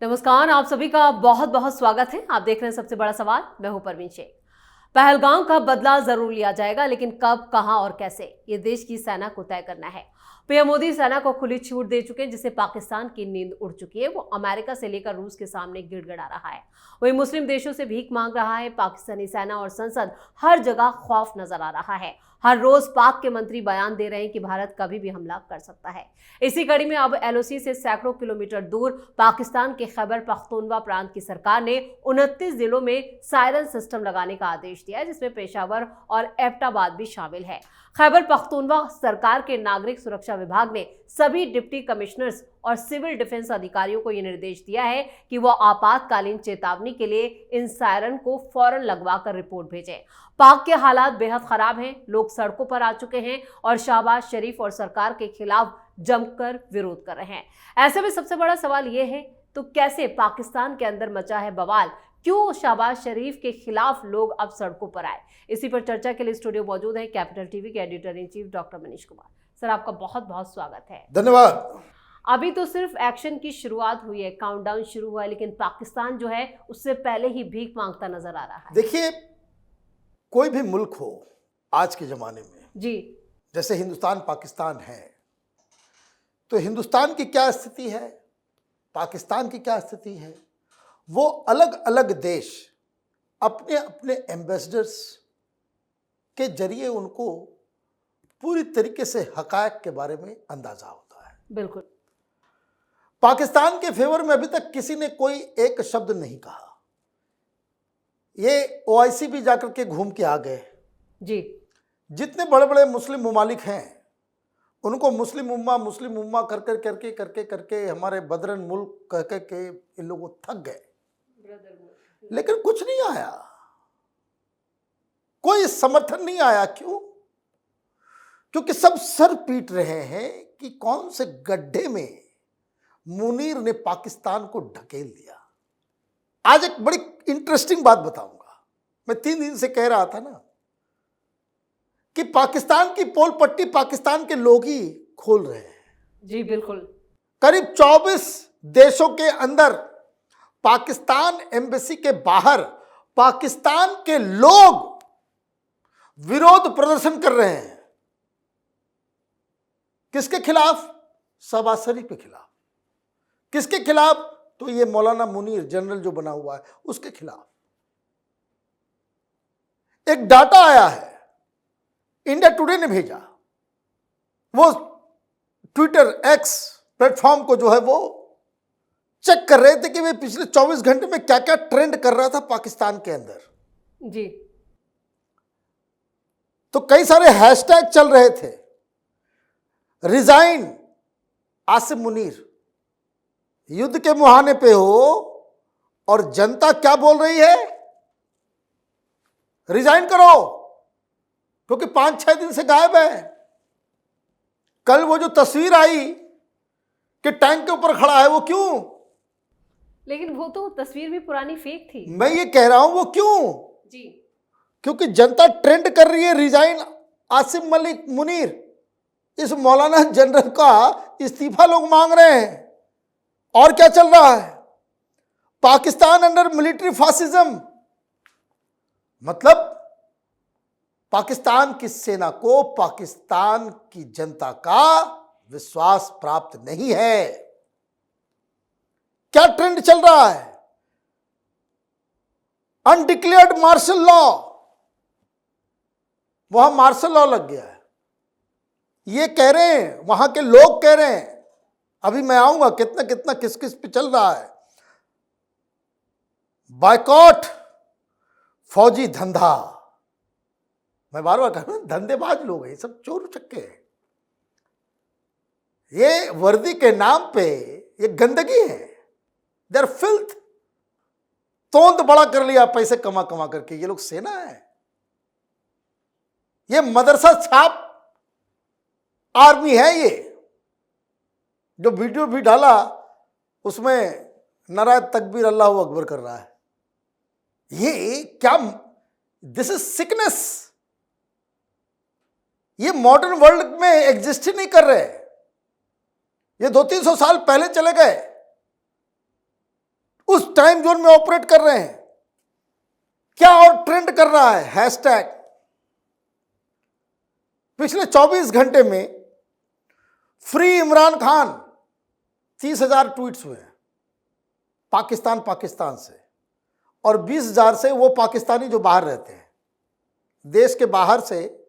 नमस्कार, आप सभी का बहुत बहुत स्वागत है। आप देख रहे हैं सबसे बड़ा सवाल। मैं हूं परवीन शेख। पहलगाम का बदला जरूर लिया जाएगा, लेकिन कब, कहां और कैसे, ये देश की सेना को तय करना है। पीएम मोदी सेना को खुली छूट दे चुके हैं, जिससे पाकिस्तान की नींद उड़ चुकी है। वो अमेरिका से लेकर रूस के सामने गिड़गिड़ा रहा है। वही मुस्लिम देशों से भीख मांग रहा है। पाकिस्तानी सेना और संसद हर जगह खौफ नजर आ रहा है। हर रोज पाक के मंत्री बयान दे रहे हैं कि भारत कभी भी हमला कर सकता है। इसी कड़ी में अब एलओसी से सैकड़ों किलोमीटर दूर पाकिस्तान के खैबर पख्तूनख्वा प्रांत की सरकार ने 29 जिलों में सायरन सिस्टम लगाने का आदेश दिया है, जिसमें पेशावर और एबटाबाद भी शामिल है। खैबर पख्तूनख्वा सरकार के नागरिक सुरक्षा विभाग ने सभी डिप्टी कमिश्नर्स और सिविल डिफेंस अधिकारियों को यह निर्देश दिया है कि वो आपातकालीन चेतावनी के लिए इन सायरन को फौरन लगवाकर रिपोर्ट भेजें। पाक के हालात बेहद खराब हैं। लोग सड़कों पर आ चुके हैं और शहबाज शरीफ और सरकार के खिलाफ जमकर विरोध कर रहे हैं। ऐसे में सबसे बड़ा सवाल यह है, तो कैसे पाकिस्तान के अंदर मचा है बवाल? क्यों शहबाज शरीफ के खिलाफ लोग अब सड़कों पर आए? इसी पर चर्चा के लिए स्टूडियो मौजूद है कैपिटल टीवी के editor in chief doctor Manish Kumar. Sir, आपका बहुत बहुत स्वागत है। धन्यवाद। अभी तो सिर्फ एक्शन की शुरुआत हुई है, काउंटडाउन शुरू हुआ है, लेकिन पाकिस्तान जो है उससे पहले ही भीख मांगता नजर आ रहा है। देखिए, कोई भी मुल्क हो आज के जमाने में जी, जैसे हिंदुस्तान पाकिस्तान है, तो हिंदुस्तान की क्या स्थिति है, पाकिस्तान की क्या स्थिति है, वो अलग अलग देश अपने अपने एम्बेसडर्स के जरिए उनको पूरी तरीके से हकायक के बारे में अंदाजा होता है। बिल्कुल। पाकिस्तान के फेवर में अभी तक किसी ने कोई एक शब्द नहीं कहा। ये ओआईसी भी जाकर के घूम के आ गए। जी, जितने बड़े बड़े मुस्लिम ममालिक हैं उनको मुस्लिम उम्मा करके करके करके करके हमारे बदरन मुल्क कह कह के इन लोग थक गए, लेकिन कुछ नहीं आया, कोई समर्थन नहीं आया। क्यों? क्योंकि सब सर पीट रहे हैं कि कौन से गड्ढे में मुनीर ने पाकिस्तान को ढकेल दिया। आज एक बड़ी इंटरेस्टिंग बात बताऊंगा। मैं 3 दिन से कह रहा था ना कि पाकिस्तान की पोल पट्टी पाकिस्तान के लोग ही खोल रहे हैं। जी बिल्कुल। करीब 24 देशों के अंदर पाकिस्तान एम्बेसी के बाहर पाकिस्तान के लोग विरोध प्रदर्शन कर रहे हैं। किसके खिलाफ? शहबाज शरीफ के खिलाफ। किसके खिलाफ? तो ये मौलाना मुनीर जनरल जो बना हुआ है उसके खिलाफ। एक डाटा आया है, इंडिया टुडे ने भेजा। वो ट्विटर एक्स प्लेटफॉर्म को जो है वो चेक कर रहे थे कि वे पिछले 24 घंटे में क्या क्या ट्रेंड कर रहा था पाकिस्तान के अंदर। जी, तो कई सारे हैशटैग चल रहे थे। रिजाइन आसिम मुनीर, युद्ध के मुहाने पे हो और जनता क्या बोल रही है? रिजाइन करो, क्योंकि 5-6 दिन से गायब है। कल वो जो तस्वीर आई कि टैंक के ऊपर खड़ा है, वो क्यों? लेकिन वो तो तस्वीर भी पुरानी फेक थी। मैं ये कह रहा हूं वो क्यों? जी, क्योंकि जनता ट्रेंड कर रही है रिजाइन आसिम मलिक मुनीर। इस मौलाना जनरल का इस्तीफा लोग मांग रहे हैं। और क्या चल रहा है? पाकिस्तान अंडर मिलिट्री फासिज्म, मतलब पाकिस्तान की सेना को पाकिस्तान की जनता का विश्वास प्राप्त नहीं है। क्या ट्रेंड चल रहा है? अनडिक्लेयर्ड मार्शल लॉ, वहां मार्शल लॉ लग गया है। ये कह रहे हैं, वहां के लोग कह रहे हैं, अभी मैं आऊंगा कितना कितना किस किस पे चल रहा है। बायकॉट फौजी धंधा। मैं बार बार कह रहा हूं, धंधेबाज लोग हैं, सब चोर चक्के हैं। ये वर्दी के नाम पे ये गंदगी है। There filth. तोंद बड़ा कर लिया पैसे कमा कमा करके। ये लोग सेना है, ये मदरसा छाप आर्मी है। ये जो वीडियो भी डाला उसमें नाराज तकबीर अल्लाह अकबर कर रहा है। ये क्या? This is sickness. ये मॉडर्न वर्ल्ड में एग्जिस्ट ही नहीं कर रहे। ये 200-300 साल पहले चले गए। उस टाइम जोन में ऑपरेट कर रहे हैं। क्या और ट्रेंड कर रहा है? हैशटैग। पिछले 24 घंटे में फ्री इमरान खान 30,000 ट्वीट्स हुए हैं पाकिस्तान से, और 20,000 से वो पाकिस्तानी जो बाहर रहते हैं। देश के बाहर से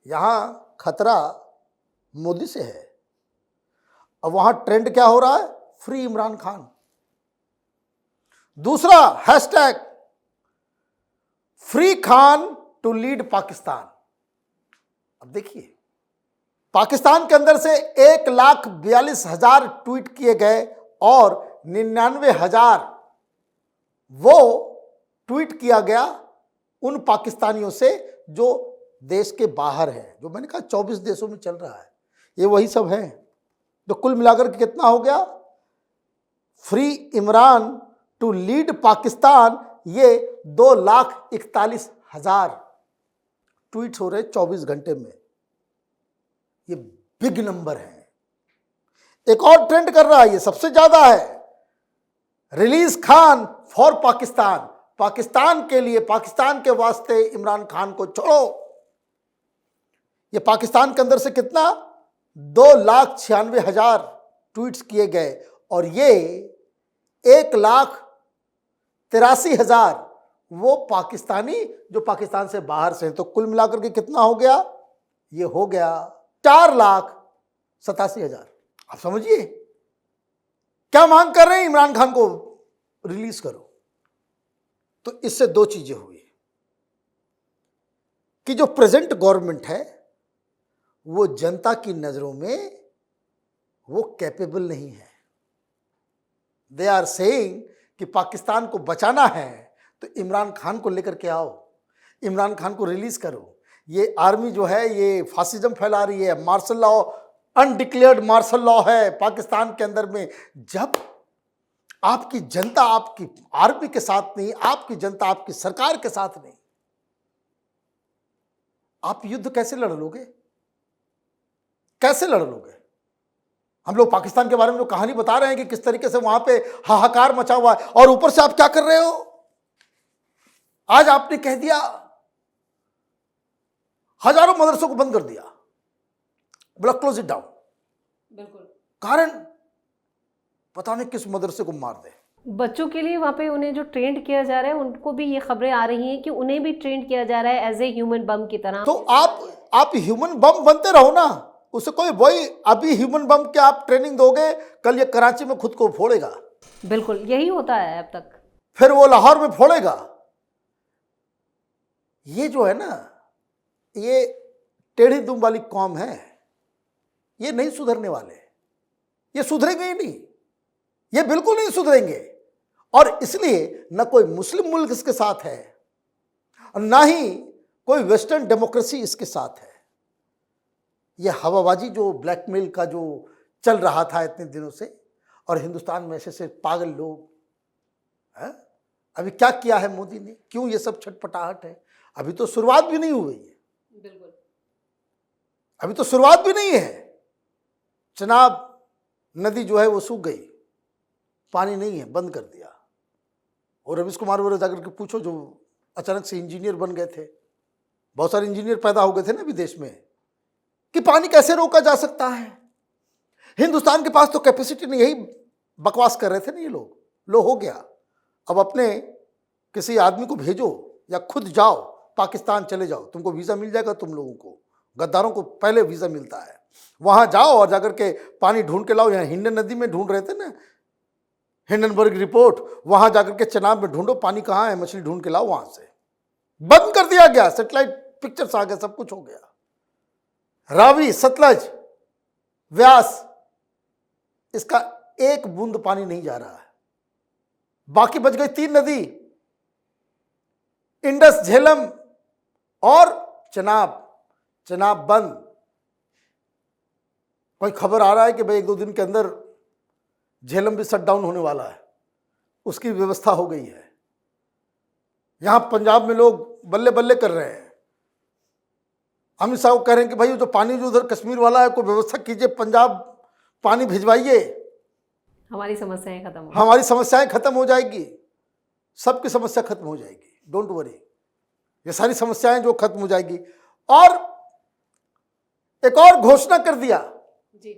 यहां खतरा मोदी से है। अब वहां ट्रेंड क्या हो रहा है? फ्री इमरान खान। दूसरा hashtag, free Khan to lead Pakistan. अब देखिए, पाकिस्तान के अंदर से 1,42,000 ट्वीट किए गए और 99,000 वो ट्वीट किया गया उन पाकिस्तानियों से जो देश के बाहर है। जो मैंने कहा 24 देशों में चल रहा है, ये वही सब है। तो कुल मिलाकर के कितना हो गया? Free Imran to lead Pakistan, ये 2,41,000 ट्वीट हो रहे 24 घंटे में। ये बिग नंबर है। एक और ट्रेंड कर रहा है, ये सबसे ज्यादा है, रिलीज खान फॉर पाकिस्तान। पाकिस्तान के लिए, पाकिस्तान के वास्ते इमरान खान को छोड़ो। ये पाकिस्तान के अंदर से कितना? 2,96,000 ट्वीट्स किए गए और ये 1,83,000 वो पाकिस्तानी जो पाकिस्तान से बाहर से हैं। तो कुल मिलाकर के कितना हो गया? ये हो गया 4,87,000। आप समझिए क्या मांग कर रहे हैं? इमरान खान को रिलीज करो। तो इससे दो चीजें हुई कि जो प्रेजेंट गवर्नमेंट है वो जनता की नजरों में वो कैपेबल नहीं है। दे आर सेइंग कि पाकिस्तान को बचाना है तो इमरान खान को लेकर के आओ, इमरान खान को रिलीज करो। ये आर्मी जो है ये फासिज्म फैला रही है, martial law, undeclared martial law है पाकिस्तान के अंदर में। जब आपकी जनता आपकी आर्मी के साथ नहीं, आपकी जनता आपकी सरकार के साथ नहीं, आप युद्ध कैसे लड़ लोगे? कैसे लड़ लोगे? हम लोग पाकिस्तान के बारे में जो कहानी बता रहे हैं कि किस तरीके से वहां पे हाहाकार मचा हुआ है, और ऊपर से आप क्या कर रहे हो? आज आपने कह दिया हजारों मदरसों को बंद कर दिया, बोला क्लोज इट डाउन। बिल्कुल। कारण पता नहीं किस मदरसे को मार दे। बच्चों के लिए वहाँ पे उन्हें जो ट्रेंड किया जा रहा है, उनको भी ये खबरें आ रही हैं कि उन्हें भी ट्रेंड किया जा रहा है एज ए ह्यूमन बम की तरह। तो आप ह्यूमन बम बनते रहो ना, उसे कोई वही अभी ह्यूमन बम के आप ट्रेनिंग दोगे, कल ये कराची में खुद को फोड़ेगा। बिल्कुल यही होता है अब तक। फिर वो लाहौर में फोड़ेगा। ये जो है ना, ये टेढ़ी दुम वाली कौम है, ये नहीं सुधरने वाले, ये सुधरेंगे ही नहीं, ये बिल्कुल नहीं सुधरेंगे। और इसलिए न कोई मुस्लिम मुल्क इसके साथ है और ना ही कोई वेस्टर्न डेमोक्रेसी इसके साथ है। ये हवाबाजी जो ब्लैकमेल का जो चल रहा था इतने दिनों से, और हिंदुस्तान में ऐसे पागल लोग हैं। अभी क्या किया है मोदी ने? क्यों ये सब छटपटाहट है? अभी तो शुरुआत भी नहीं हुई है। बिल्कुल, अभी तो शुरुआत भी नहीं है। चनाब नदी जो है वो सूख गई, पानी नहीं है, बंद कर दिया। और रवीश कुमार वगैरह जाकर के पूछो, जो अचानक से इंजीनियर बन गए थे, बहुत सारे इंजीनियर पैदा हो गए थे ना विदेश में, कि पानी कैसे रोका जा सकता है। हिंदुस्तान के पास तो कैपेसिटी नहीं, यही बकवास कर रहे थे ना ये लोग। लो हो गया, अब अपने किसी आदमी को भेजो या खुद जाओ पाकिस्तान चले जाओ, तुमको वीज़ा मिल जाएगा। तुम लोगों को, गद्दारों को पहले वीज़ा मिलता है। वहाँ जाओ और जाकर के पानी ढूंढ के लाओ। यहाँ हिंडन नदी में ढूंढ रहे थे ना, हिंडनबर्ग रिपोर्ट, वहाँ जाकर के चनाब में ढूंढो पानी कहाँ है, मछली ढूंढ के लाओ वहाँ से। बंद कर दिया गया, सेटेलाइट पिक्चर्स आ गए, सब कुछ हो गया। रावी, सतलज, व्यास, इसका एक बूंद पानी नहीं जा रहा है। बाकी बच गई 3 नदी, इंडस, झेलम और चनाब। चनाब बंद। कोई खबर आ रहा है कि भाई 1-2 दिन के अंदर झेलम भी शट डाउन होने वाला है, उसकी व्यवस्था हो गई है। यहां पंजाब में लोग बल्ले बल्ले कर रहे हैं। अमित शाह कह रहे हैं कि भाई जो पानी जो उधर कश्मीर वाला है, कोई व्यवस्था कीजिए, पंजाब पानी भिजवाइए। हमारी समस्याएं खत्म हो। हमारी समस्याएं खत्म हो जाएगी, सबकी समस्या खत्म हो जाएगी, डोंट वरी। ये सारी समस्याएं जो खत्म हो जाएगी। और एक और घोषणा कर दिया जी।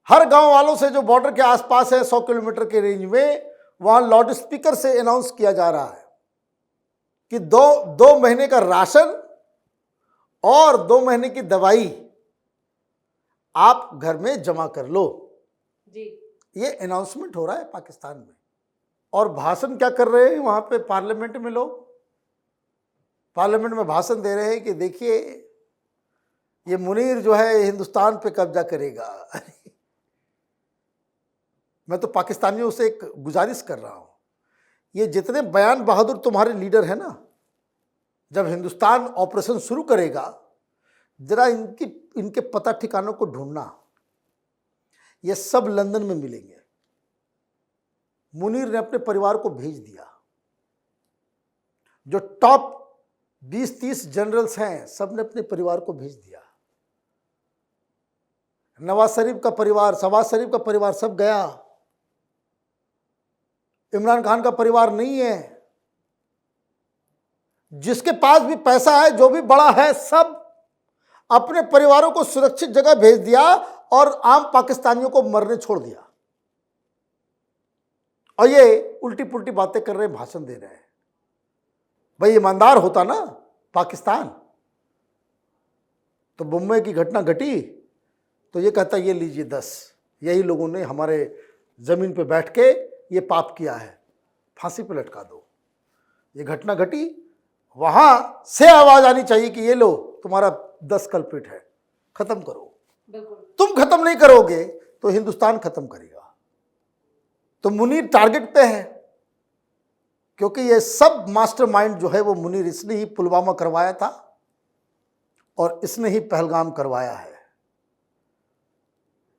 हर गांव वालों से जो बॉर्डर के आसपास है 100 किलोमीटर के रेंज में, वहां लाउड स्पीकर से अनाउंस किया जा रहा है कि दो महीने का राशन और 2 महीने की दवाई आप घर में जमा कर लो। जी। ये अनाउंसमेंट हो रहा है पाकिस्तान में। और भाषण क्या कर रहे हैं वहां पे पार्लियामेंट में? लोग पार्लियामेंट में भाषण दे रहे हैं कि देखिए ये मुनीर जो है हिंदुस्तान पे कब्जा करेगा। मैं तो पाकिस्तानियों से एक गुजारिश कर रहा हूं, ये जितने बयान बहादुर तुम्हारे लीडर हैं ना, जब हिंदुस्तान ऑपरेशन शुरू करेगा, जरा इनके पता ठिकानों को ढूंढना। ये सब लंदन में मिलेंगे। मुनीर ने अपने परिवार को भेज दिया। जो टॉप 20-30 जनरल्स हैं, सब ने अपने परिवार को भेज दिया। नवाज शरीफ का परिवार, शहबाज शरीफ का परिवार सब गया। इमरान खान का परिवार नहीं है। जिसके पास भी पैसा है, जो भी बड़ा है, सब अपने परिवारों को सुरक्षित जगह भेज दिया और आम पाकिस्तानियों को मरने छोड़ दिया। और ये उल्टी पुल्टी बातें कर रहे हैं, भाषण दे रहे हैं। भाई ईमानदार होता ना पाकिस्तान, तो मुंबई की घटना घटी तो ये कहता ये लीजिए 10, यही लोगों ने हमारे जमीन पे बैठ के ये पाप किया है, फांसी पे लटका दो। ये घटना घटी, वहां से आवाज आनी चाहिए कि ये लो तुम्हारा 10 कल्प्रिट है, खत्म करो। बिल्कुल। तुम खत्म नहीं करोगे तो हिंदुस्तान खत्म करेगा। तो मुनीर टारगेट पे है, क्योंकि ये सब मास्टरमाइंड जो है वो मुनीर, इसने ही पुलवामा करवाया था और इसने ही पहलगाम करवाया है।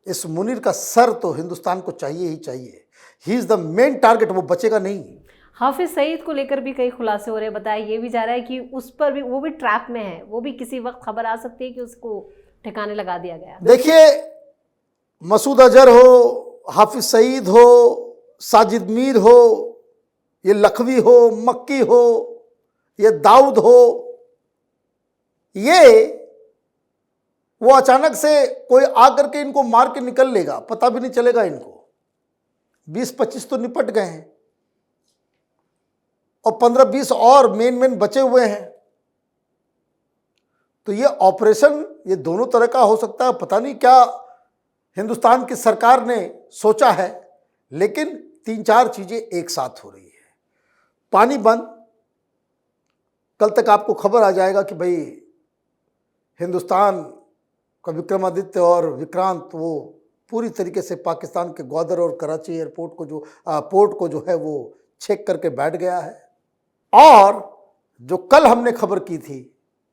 इस मुनीर का सर तो हिंदुस्तान को चाहिए ही चाहिए। He is the main target, वो बचेगा नहीं। हाफिज सईद को लेकर भी कई खुलासे हो रहे हैं। बताया ये भी जा रहा है कि उस पर भी, वो भी ट्रैप में है, वो भी किसी वक्त खबर आ सकती है कि उसको ठिकाने लगा दिया गया। देखिए, मसूद अजहर हो, हाफिज सईद हो, साजिद मीर हो, ये लखवी हो, मक्की हो, ये दाऊद हो, ये वो अचानक से कोई आकर के इनको मार के निकल लेगा, पता भी नहीं चलेगा इनको। 20-25 तो निपट गए हैं और 15-20 और मेन बचे हुए हैं। तो ये ऑपरेशन ये दोनों तरह का हो सकता है। पता नहीं क्या हिंदुस्तान की सरकार ने सोचा है, लेकिन 3-4 चीजें एक साथ हो रही है। पानी बंद, कल तक आपको खबर आ जाएगा कि भाई हिंदुस्तान का विक्रमादित्य और विक्रांत वो पूरी तरीके से पाकिस्तान के ग्वादर और कराची एयरपोर्ट को पोर्ट को जो है वो चेक करके बैठ गया है। और जो कल हमने खबर की थी,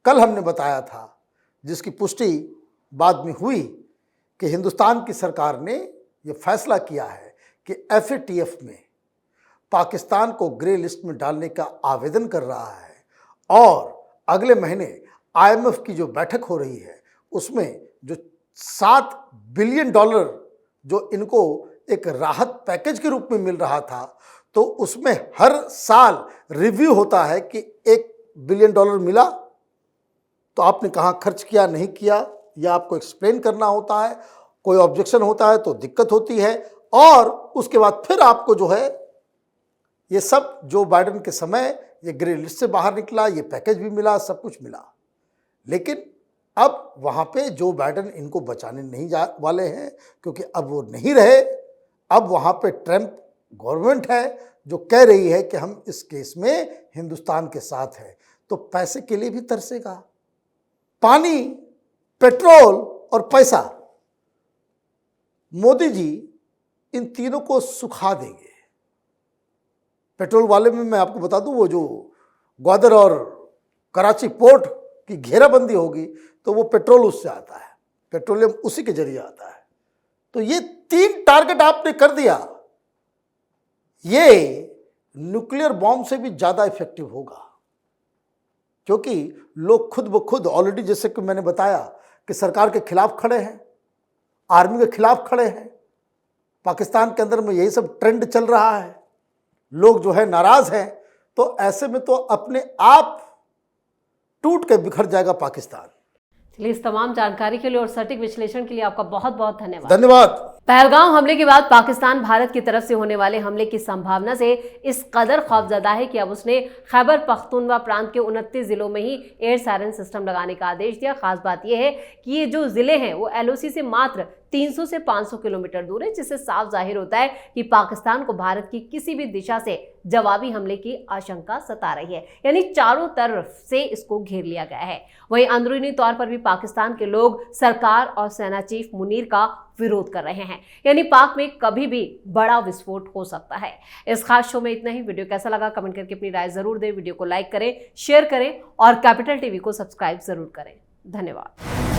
कल हमने बताया था, जिसकी पुष्टि बाद में हुई कि हिंदुस्तान की सरकार ने ये फैसला किया है कि FATF में पाकिस्तान को ग्रे लिस्ट में डालने का आवेदन कर रहा है। और अगले महीने IMF की जो बैठक हो रही है, उसमें जो $7 बिलियन जो इनको एक राहत पैकेज के रूप में मिल रहा था, तो उसमें हर साल रिव्यू होता है कि $1 बिलियन मिला तो आपने कहाँ खर्च किया, नहीं किया, या आपको एक्सप्लेन करना होता है। कोई ऑब्जेक्शन होता है तो दिक्कत होती है। और उसके बाद फिर आपको जो है ये सब जो बाइडेन के समय ये ग्रे लिस्ट से बाहर निकला, ये पैकेज भी मिला, सब कुछ मिला। लेकिन अब वहाँ पे जो बाइडेन इनको बचाने नहीं जा वाले हैं, क्योंकि अब वो नहीं रहे। अब वहाँ पे ट्रंप गवर्नमेंट है जो कह रही है कि हम इस केस में हिंदुस्तान के साथ हैं। तो पैसे के लिए भी तरसेगा। पानी, पेट्रोल और पैसा, मोदी जी इन तीनों को सुखा देंगे। पेट्रोल वाले में मैं आपको बता दूं, वो जो ग्वादर और कराची पोर्ट की घेराबंदी होगी तो वो पेट्रोल उससे आता है, पेट्रोलियम उसी के जरिए आता है। तो ये 3 टारगेट आपने कर दिया, ये न्यूक्लियर बॉम्ब से भी ज्यादा इफेक्टिव होगा। क्योंकि लोग खुद ब खुद ऑलरेडी, जैसे कि मैंने बताया, कि सरकार के खिलाफ खड़े हैं, आर्मी के खिलाफ खड़े हैं, पाकिस्तान के अंदर में यही सब ट्रेंड चल रहा है, लोग जो है नाराज हैं, तो ऐसे में तो अपने आप टूट के बिखर जाएगा पाकिस्तान। चलिए, इस तमाम जानकारी के लिए और सटीक विश्लेषण के लिए आपका बहुत बहुत धन्यवाद। धन्यवाद। पहलगाम हमले के बाद पाकिस्तान भारत की तरफ से होने वाले हमले की संभावना से इस कदर खौफजदा है कि अब उसने खैबर पख्तूनवा प्रांत के 29 जिलों में ही एयर सायरन सिस्टम लगाने का आदेश दिया। खास बात यह है कि ये जो जिले हैं वो LOC से मात्र 300 से 500 किलोमीटर दूर है, जिससे साफ जाहिर होता है कि पाकिस्तान को भारत की किसी भी दिशा से जवाबी हमले की आशंका सता रही है, यानी चारों तरफ से इसको घेर लिया गया है। वहीं अंदरूनी तौर पर भी पाकिस्तान के लोग सरकार और सेना चीफ मुनीर का विरोध कर रहे हैं, यानी पाक में कभी भी बड़ा विस्फोट हो सकता है। इस खास शो में इतना ही। वीडियो कैसा लगा कमेंट करके अपनी राय जरूर दें। वीडियो को लाइक करें, शेयर करें और कैपिटल टीवी को सब्सक्राइब जरूर करें। धन्यवाद।